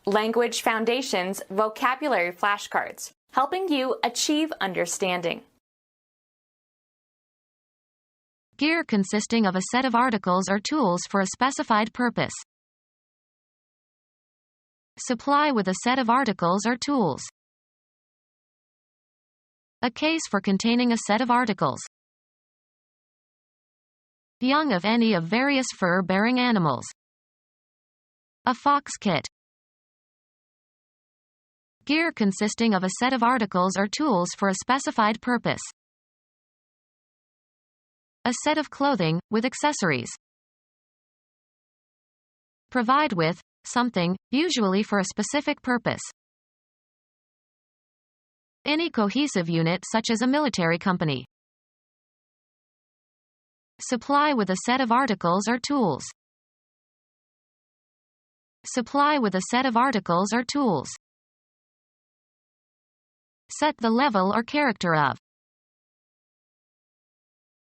Language Foundations Vocabulary Flashcards, helping you achieve understanding. Gear consisting of a set of articles or tools for a specified purpose. Supply with a set of articles or tools. A case for containing a set of articles. Young of any of various fur-bearing animals. A fox kit. Gear consisting of a set of articles or tools for a specified purpose. A set of clothing, with accessories. Provide with something, usually for a specific purpose. Any cohesive unit such as a military company. Supply with a set of articles or tools. Supply with a set of articles or tools. Set the level or character of.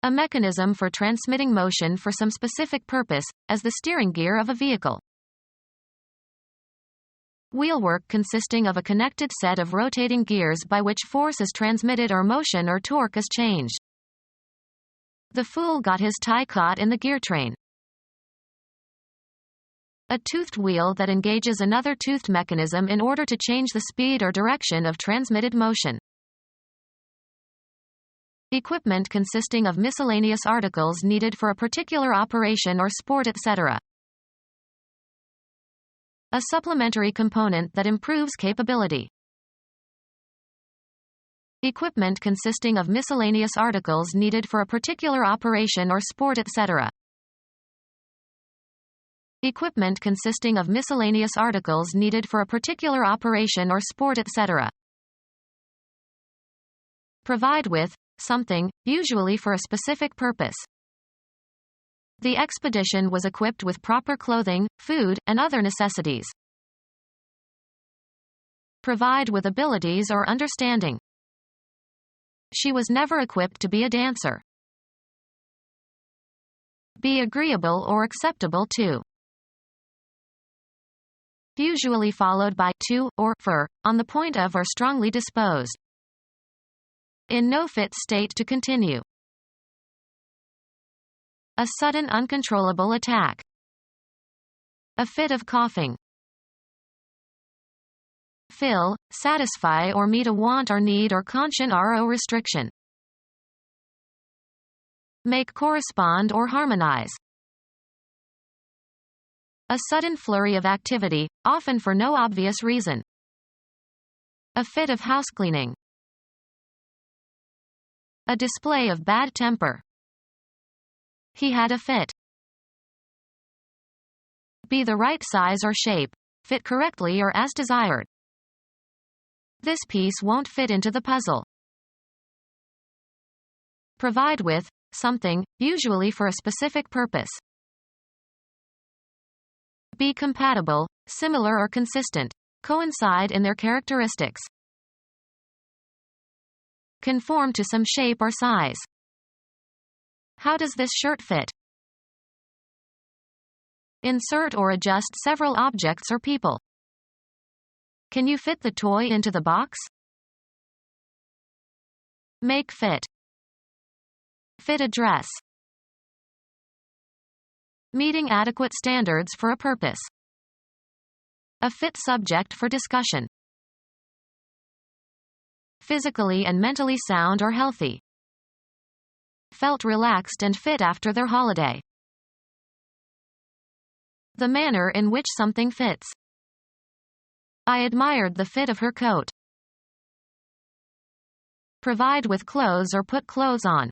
A mechanism for transmitting motion for some specific purpose, as the steering gear of a vehicle. Wheelwork consisting of a connected set of rotating gears by which force is transmitted or motion or torque is changed. The fool got his tie caught in the gear train. A toothed wheel that engages another toothed mechanism in order to change the speed or direction of transmitted motion. Equipment consisting of miscellaneous articles needed for a particular operation or sport, etc. A supplementary component that improves capability. Equipment consisting of miscellaneous articles needed for a particular operation or sport, etc. Equipment consisting of miscellaneous articles needed for a particular operation or sport, etc. Provide with something, usually for a specific purpose. The expedition was equipped with proper clothing, food, and other necessities. Provide with abilities or understanding. She was never equipped to be a dancer. Be agreeable or acceptable to. Usually followed by to, or for, on the point of or strongly disposed. In no fit state to continue. A sudden uncontrollable attack. A fit of coughing. Fill, satisfy or meet a want or need or conscience or restriction. Make correspond or harmonize. A sudden flurry of activity, often for no obvious reason. A fit of housecleaning. A display of bad temper. He had a fit. Be the right size or shape. Fit correctly or as desired. This piece won't fit into the puzzle. Provide with something, usually for a specific purpose. Be compatible, similar or consistent. Coincide in their characteristics. Conform to some shape or size. How does this shirt fit? Insert or adjust several objects or people. Can you fit the toy into the box? Make fit. Fit a dress. Meeting adequate standards for a purpose. A fit subject for discussion. Physically and mentally sound or healthy. Felt relaxed and fit after their holiday. The manner in which something fits. I admired the fit of her coat. Provide with clothes or put clothes on.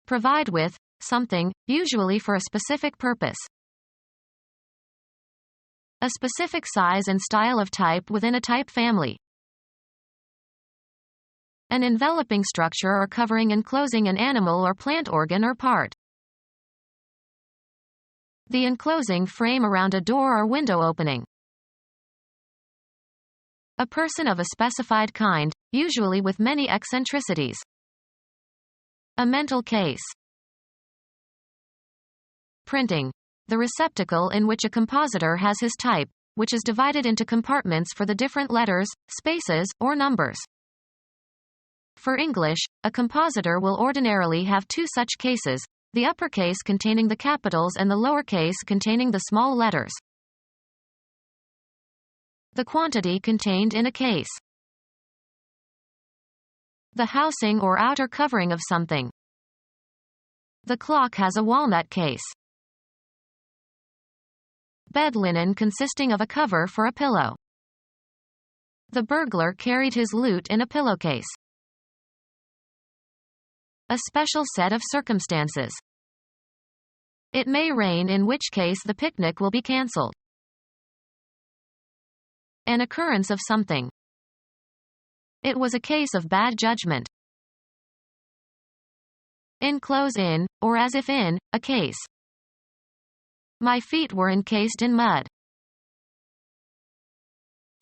Provide with something, usually for a specific purpose. A specific size and style of type within a type family. An enveloping structure or covering enclosing an animal or plant organ or part. The enclosing frame around a door or window opening. A person of a specified kind, usually with many eccentricities. A mental case. Printing. the receptacle in which a compositor has his type, which is divided into compartments for the different letters, spaces, or numbers. For English, a compositor will ordinarily have two such cases, the uppercase containing the capitals and the lowercase containing the small letters. The quantity contained in a case. The housing or outer covering of something. The clock has a walnut case. Bed linen consisting of a cover for a pillow. The burglar carried his loot in a pillowcase. A special set of circumstances. It may rain, in which case the picnic will be cancelled. An occurrence of something. It was a case of bad judgment. Enclose in, or as if in, a case. My feet were encased in mud.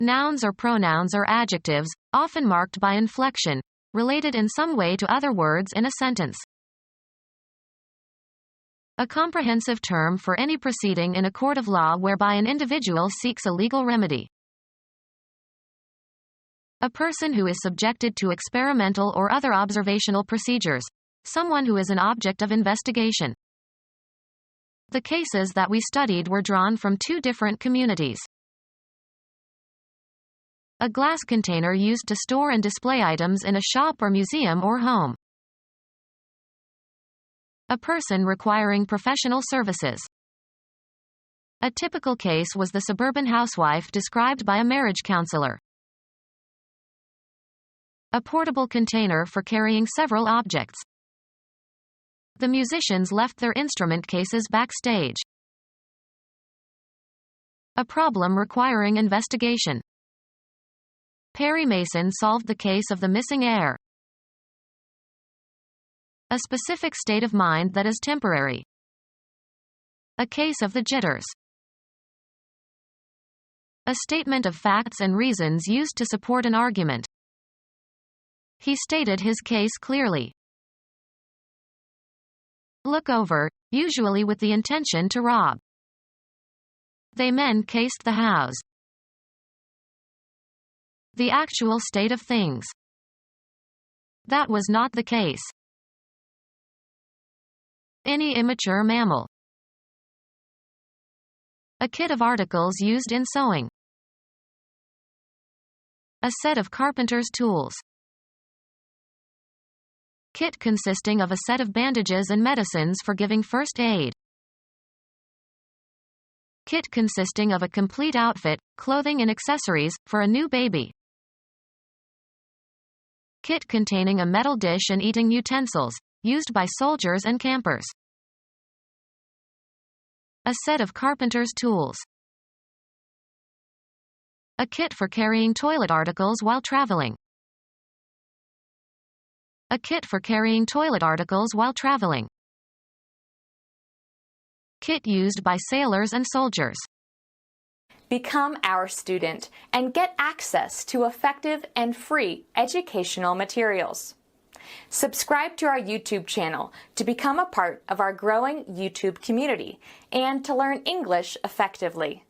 Nouns or pronouns are adjectives, often marked by inflection, related in some way to other words in a sentence. A comprehensive term for any proceeding in a court of law whereby an individual seeks a legal remedy. A person who is subjected to experimental or other observational procedures. Someone who is an object of investigation. The cases that we studied were drawn from two different communities. A glass container used to store and display items in a shop or museum or home. A person requiring professional services. A typical case was the suburban housewife described by a marriage counselor. A portable container for carrying several objects. The musicians left their instrument cases backstage. A problem requiring investigation. Perry Mason solved the case of the missing heir. A specific state of mind that is temporary. A case of the jitters. A statement of facts and reasons used to support an argument. He stated his case clearly. Look over, usually with the intention to rob. They men cased the house. The actual state of things. That was not the case. Any immature mammal. A kit of articles used in sewing. A set of carpenter's tools. Kit consisting of a set of bandages and medicines for giving first aid. Kit consisting of a complete outfit, clothing and accessories, for a new baby. Kit containing a metal dish and eating utensils, used by soldiers and campers. A set of carpenter's tools. A kit for carrying toilet articles while traveling. A kit for carrying toilet articles while traveling. Kit used by sailors and soldiers. Become our student and get access to effective and free educational materials. Subscribe to our YouTube channel to become a part of our growing YouTube community and to learn English effectively.